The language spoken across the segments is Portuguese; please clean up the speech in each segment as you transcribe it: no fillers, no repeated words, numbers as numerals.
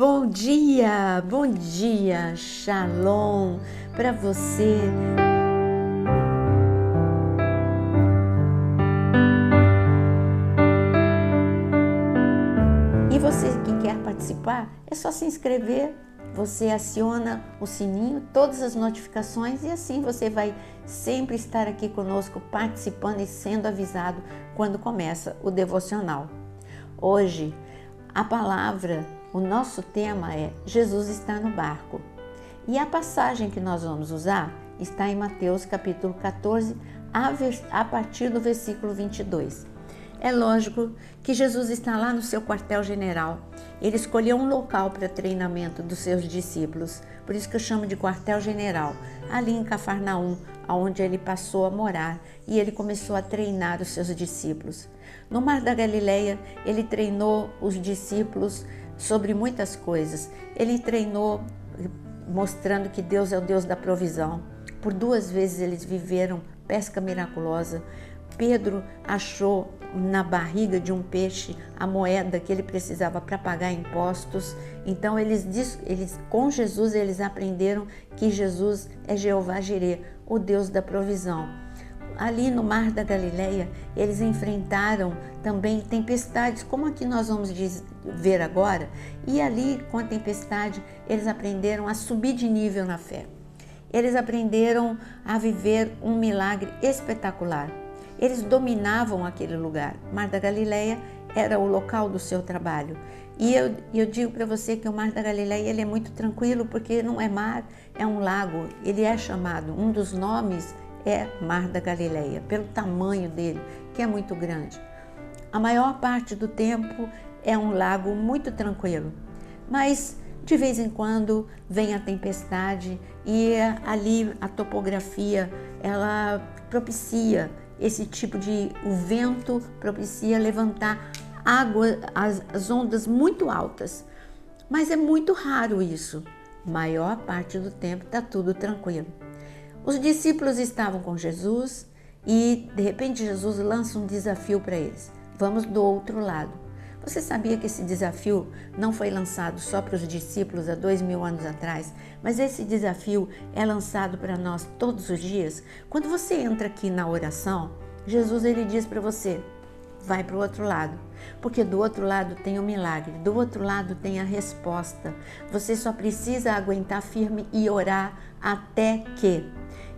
Bom dia, Shalom para você. E você que quer participar, é só se inscrever, você aciona o sininho, todas as notificações e assim você vai sempre estar aqui conosco participando e sendo avisado quando começa o devocional. Hoje, a palavra, o nosso tema é Jesus está no barco. E a passagem que nós vamos usar está em Mateus capítulo 14, a partir do versículo 22. É lógico que Jesus está lá no seu quartel-general. Ele escolheu um local para treinamento dos seus discípulos, por isso que eu chamo de quartel-general, ali em Cafarnaum, onde ele passou a morar e ele começou a treinar os seus discípulos. No Mar da Galileia, ele treinou os discípulos sobre muitas coisas. Ele treinou mostrando que Deus é o Deus da provisão. Por 2 vezes eles viveram pesca miraculosa. Pedro achou na barriga de um peixe a moeda que ele precisava para pagar impostos. Então com Jesus eles aprenderam que Jesus é Jeová Jirê, o Deus da provisão. Ali no Mar da Galileia eles enfrentaram também tempestades, como aqui nós vamos ver agora. E ali com a tempestade eles aprenderam a subir de nível na fé. Eles aprenderam a viver um milagre espetacular. Eles dominavam aquele lugar. Mar da Galileia era o local do seu trabalho. E eu digo para você que o Mar da Galileia ele é muito tranquilo, porque não é mar, é um lago. Ele é chamado, um dos nomes é Mar da Galileia, pelo tamanho dele, que é muito grande. A maior parte do tempo é um lago muito tranquilo, mas de vez em quando vem a tempestade e ali a topografia ela propicia esse tipo o vento propicia levantar água, as ondas muito altas. Mas é muito raro isso. Maior parte do tempo está tudo tranquilo. Os discípulos estavam com Jesus e de repente Jesus lança um desafio para eles. Vamos do outro lado. Você sabia que esse desafio não foi lançado só para os discípulos há 2000 anos atrás, mas esse desafio é lançado para nós todos os dias? Quando você entra aqui na oração, Jesus ele diz para você, vai para o outro lado, porque do outro lado tem o milagre, do outro lado tem a resposta. Você só precisa aguentar firme e orar até que.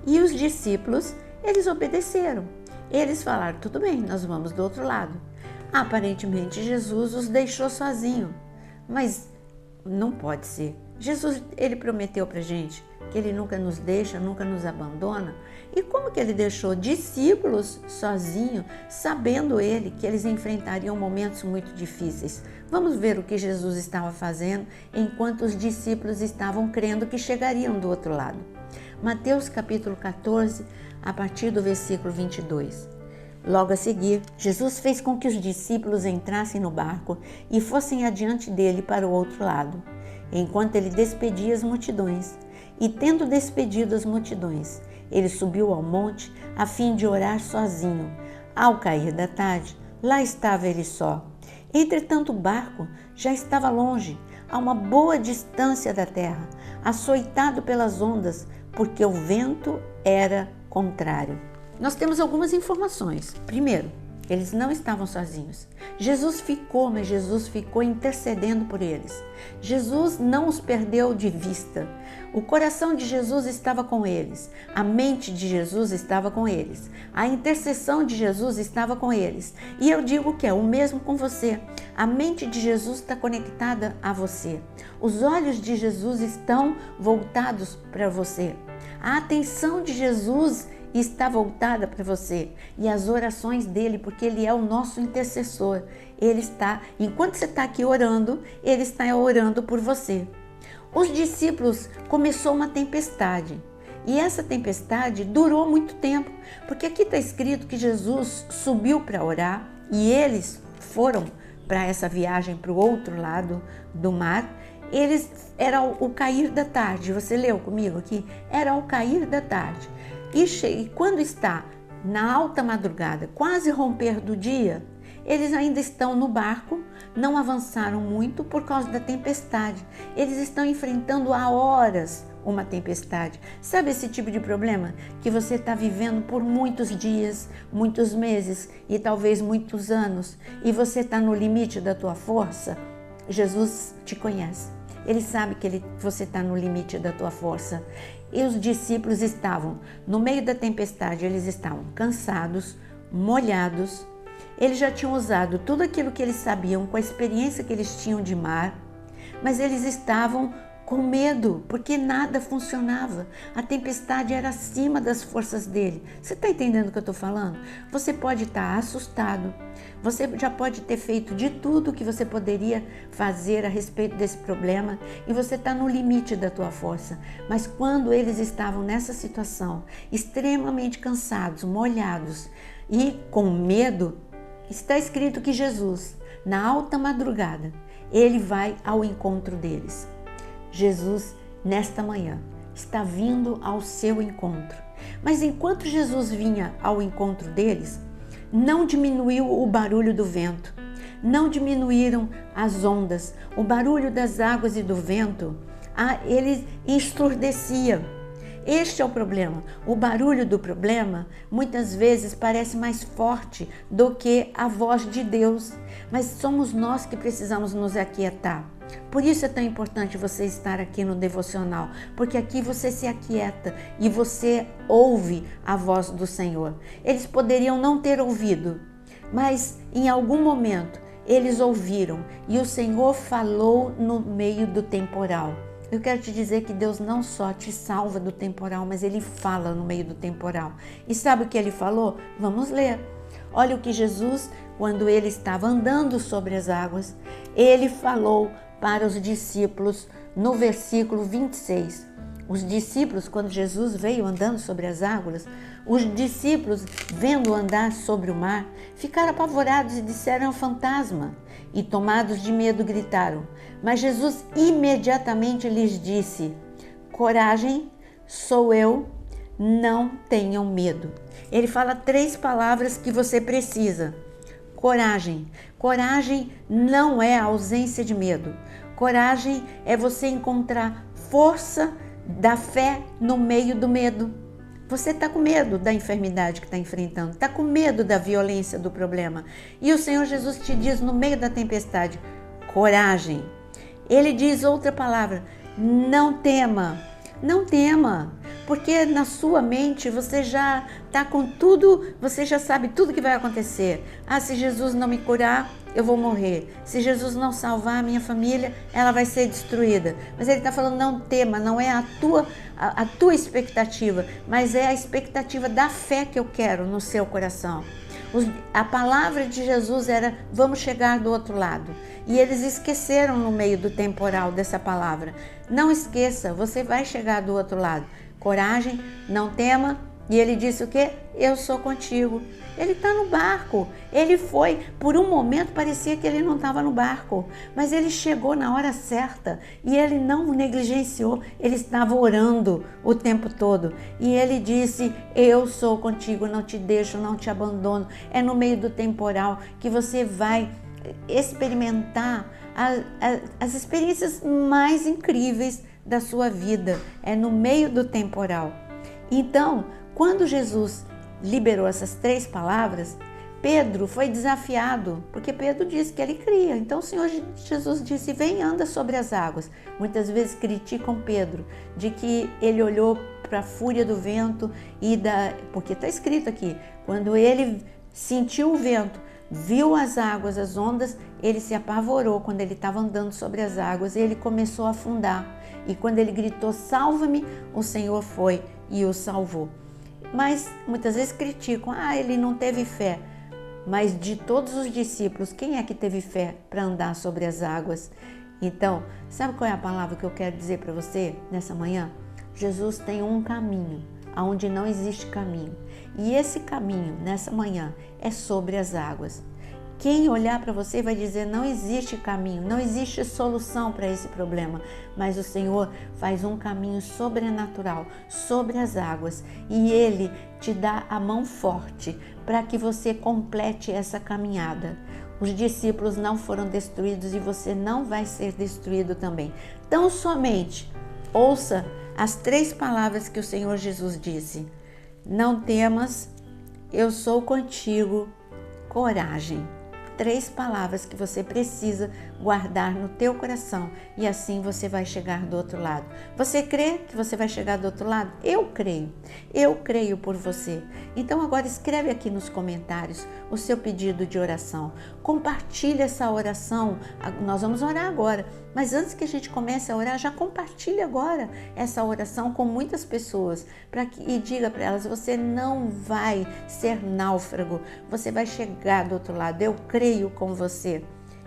E os discípulos, eles obedeceram. Eles falaram, tudo bem, nós vamos do outro lado. Aparentemente Jesus os deixou sozinhos, mas não pode ser. Jesus ele prometeu para a gente que ele nunca nos deixa, nunca nos abandona. E como que ele deixou discípulos sozinhos, sabendo ele que eles enfrentariam momentos muito difíceis? Vamos ver o que Jesus estava fazendo enquanto os discípulos estavam crendo que chegariam do outro lado. Mateus capítulo 14, a partir do versículo 22. Logo a seguir, Jesus fez com que os discípulos entrassem no barco e fossem adiante dele para o outro lado, enquanto ele despedia as multidões. E tendo despedido as multidões, ele subiu ao monte a fim de orar sozinho. Ao cair da tarde, lá estava ele só. Entretanto, o barco já estava longe, a uma boa distância da terra, açoitado pelas ondas, porque o vento era contrário. Nós temos algumas informações. Primeiro, eles não estavam sozinhos. Jesus ficou, mas Jesus ficou intercedendo por eles. Jesus não os perdeu de vista. O coração de Jesus estava com eles. A mente de Jesus estava com eles. A intercessão de Jesus estava com eles. E eu digo que é o mesmo com você. A mente de Jesus está conectada a você. Os olhos de Jesus estão voltados para você. A atenção de Jesus está voltada para você e as orações dele, porque ele é o nosso intercessor. Ele está, enquanto você está aqui orando, ele está orando por você. Os discípulos começou uma tempestade e essa tempestade durou muito tempo, porque aqui está escrito que Jesus subiu para orar e eles foram para essa viagem para o outro lado do mar. Era o cair da tarde, você leu comigo aqui? Era o cair da tarde. E quando está na alta madrugada, quase romper do dia, eles ainda estão no barco, não avançaram muito por causa da tempestade. Eles estão enfrentando há horas uma tempestade. Sabe esse tipo de problema que você está vivendo por muitos dias, muitos meses e talvez muitos anos, e você está no limite da tua força? Jesus te conhece. Ele sabe que você está no limite da tua força. E os discípulos estavam no meio da tempestade, eles estavam cansados, molhados. Eles já tinham usado tudo aquilo que eles sabiam, com a experiência que eles tinham de mar, mas eles estavam com medo, porque nada funcionava. A tempestade era acima das forças dele. Você está entendendo o que eu estou falando? Você pode estar assustado, você já pode ter feito de tudo que você poderia fazer a respeito desse problema e você está no limite da tua força. Mas quando eles estavam nessa situação, extremamente cansados, molhados e com medo, está escrito que Jesus, na alta madrugada, ele vai ao encontro deles. Jesus, nesta manhã, está vindo ao seu encontro. Mas enquanto Jesus vinha ao encontro deles, não diminuiu o barulho do vento, não diminuíram as ondas, o barulho das águas e do vento, ele ensurdecia. Este é o problema. O barulho do problema muitas vezes parece mais forte do que a voz de Deus, mas somos nós que precisamos nos aquietar. Por isso é tão importante você estar aqui no devocional, porque aqui você se aquieta e você ouve a voz do Senhor. Eles poderiam não ter ouvido, mas em algum momento eles ouviram e o Senhor falou no meio do temporal. Eu quero te dizer que Deus não só te salva do temporal, mas Ele fala no meio do temporal. E sabe o que Ele falou? Vamos ler. Olha o que Jesus, quando Ele estava andando sobre as águas, Ele falou para os discípulos no versículo 26. Os discípulos, quando Jesus veio andando sobre as águas, os discípulos, vendo andar sobre o mar, ficaram apavorados e disseram: é um fantasma. E tomados de medo gritaram. Mas Jesus imediatamente lhes disse: coragem, sou eu, não tenham medo. Ele fala 3 palavras que você precisa. Coragem. Coragem não é a ausência de medo. Coragem é você encontrar força da fé no meio do medo. Você está com medo da enfermidade que está enfrentando, está com medo da violência do problema. E o Senhor Jesus te diz no meio da tempestade: coragem. Ele diz outra palavra: não tema. Não tema, porque na sua mente você já está com tudo, você já sabe tudo que vai acontecer. Se Jesus não me curar, eu vou morrer. Se Jesus não salvar a minha família, ela vai ser destruída. Mas ele está falando: não tema, não é a tua expectativa, mas é a expectativa da fé que eu quero no seu coração. A palavra de Jesus era: vamos chegar do outro lado. E eles esqueceram no meio do temporal dessa palavra. Não esqueça, você vai chegar do outro lado. Coragem, não tema. E ele disse o quê? Eu sou contigo. Ele está no barco. Ele foi, por um momento parecia que ele não estava no barco, mas ele chegou na hora certa e ele não negligenciou. Ele estava orando o tempo todo e ele disse: eu sou contigo, não te deixo, não te abandono. É no meio do temporal que você vai experimentar as experiências mais incríveis da sua vida. É no meio do temporal. Então, quando Jesus liberou essas 3 palavras, Pedro foi desafiado, porque Pedro disse que ele cria. Então o Senhor Jesus disse: vem, anda sobre as águas. Muitas vezes criticam Pedro de que ele olhou para a fúria do vento porque está escrito aqui, quando ele sentiu o vento, viu as águas, as ondas, ele se apavorou quando ele estava andando sobre as águas e ele começou a afundar. E quando ele gritou: salva-me, o Senhor foi e o salvou. Mas muitas vezes criticam: ele não teve fé. Mas de todos os discípulos, quem é que teve fé para andar sobre as águas? Então, sabe qual é a palavra que eu quero dizer para você nessa manhã? Jesus tem um caminho, onde não existe caminho. E esse caminho, nessa manhã, é sobre as águas. Quem olhar para você vai dizer: não existe caminho, não existe solução para esse problema. Mas o Senhor faz um caminho sobrenatural sobre as águas e Ele te dá a mão forte para que você complete essa caminhada. Os discípulos não foram destruídos e você não vai ser destruído também. Tão somente ouça as 3 palavras que o Senhor Jesus disse: não temas, eu sou contigo, coragem. 3 palavras que você precisa guardar no teu coração e assim você vai chegar do outro lado. Você crê que você vai chegar do outro lado? Eu creio por você. Então agora escreve aqui nos comentários o seu pedido de oração. Compartilha essa oração, nós vamos orar agora, mas antes que a gente comece a orar, já compartilhe agora essa oração com muitas pessoas e diga para elas: você não vai ser náufrago, você vai chegar do outro lado, eu creio com você.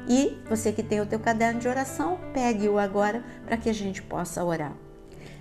E você que tem o teu caderno de oração, pegue-o agora para que a gente possa orar.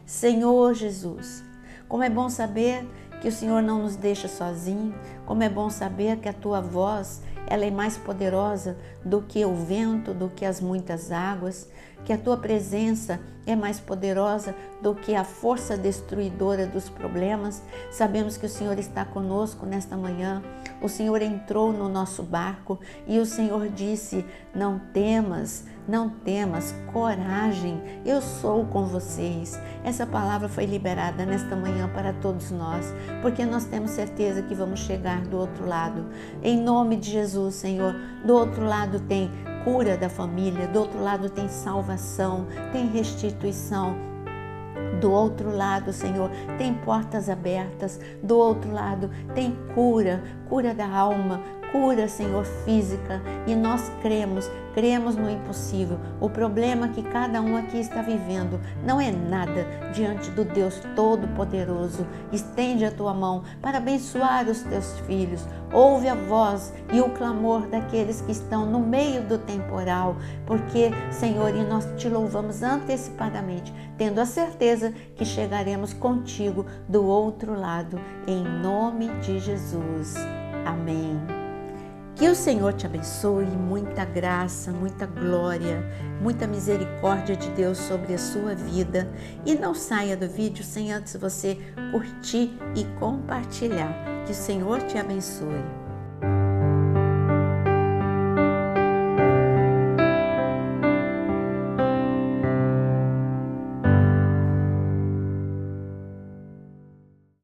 Senhor Jesus, como é bom saber que o Senhor não nos deixa sozinhos, como é bom saber que a tua voz ela é mais poderosa do que o vento, do que as muitas águas, que a tua presença é mais poderosa do que a força destruidora dos problemas. Sabemos que o Senhor está conosco nesta manhã, o Senhor entrou no nosso barco e o Senhor disse: não temas, não temas, coragem, eu sou com vocês. Essa palavra foi liberada nesta manhã para todos nós, porque nós temos certeza que vamos chegar do outro lado. Em nome de Jesus, Senhor, do outro lado tem cura da família, do outro lado tem salvação, tem restituição. Do outro lado, Senhor, tem portas abertas. Do outro lado tem cura da alma, cura, Senhor, física. E nós cremos no impossível. O problema que cada um aqui está vivendo não é nada diante do Deus Todo-Poderoso. Estende a tua mão para abençoar os teus filhos. Ouve a voz e o clamor daqueles que estão no meio do temporal, porque, Senhor, e nós te louvamos antecipadamente, tendo a certeza que chegaremos contigo do outro lado, em nome de Jesus. Amém. Que o Senhor te abençoe, muita graça, muita glória, muita misericórdia de Deus sobre a sua vida. E não saia do vídeo sem antes você curtir e compartilhar. Que o Senhor te abençoe.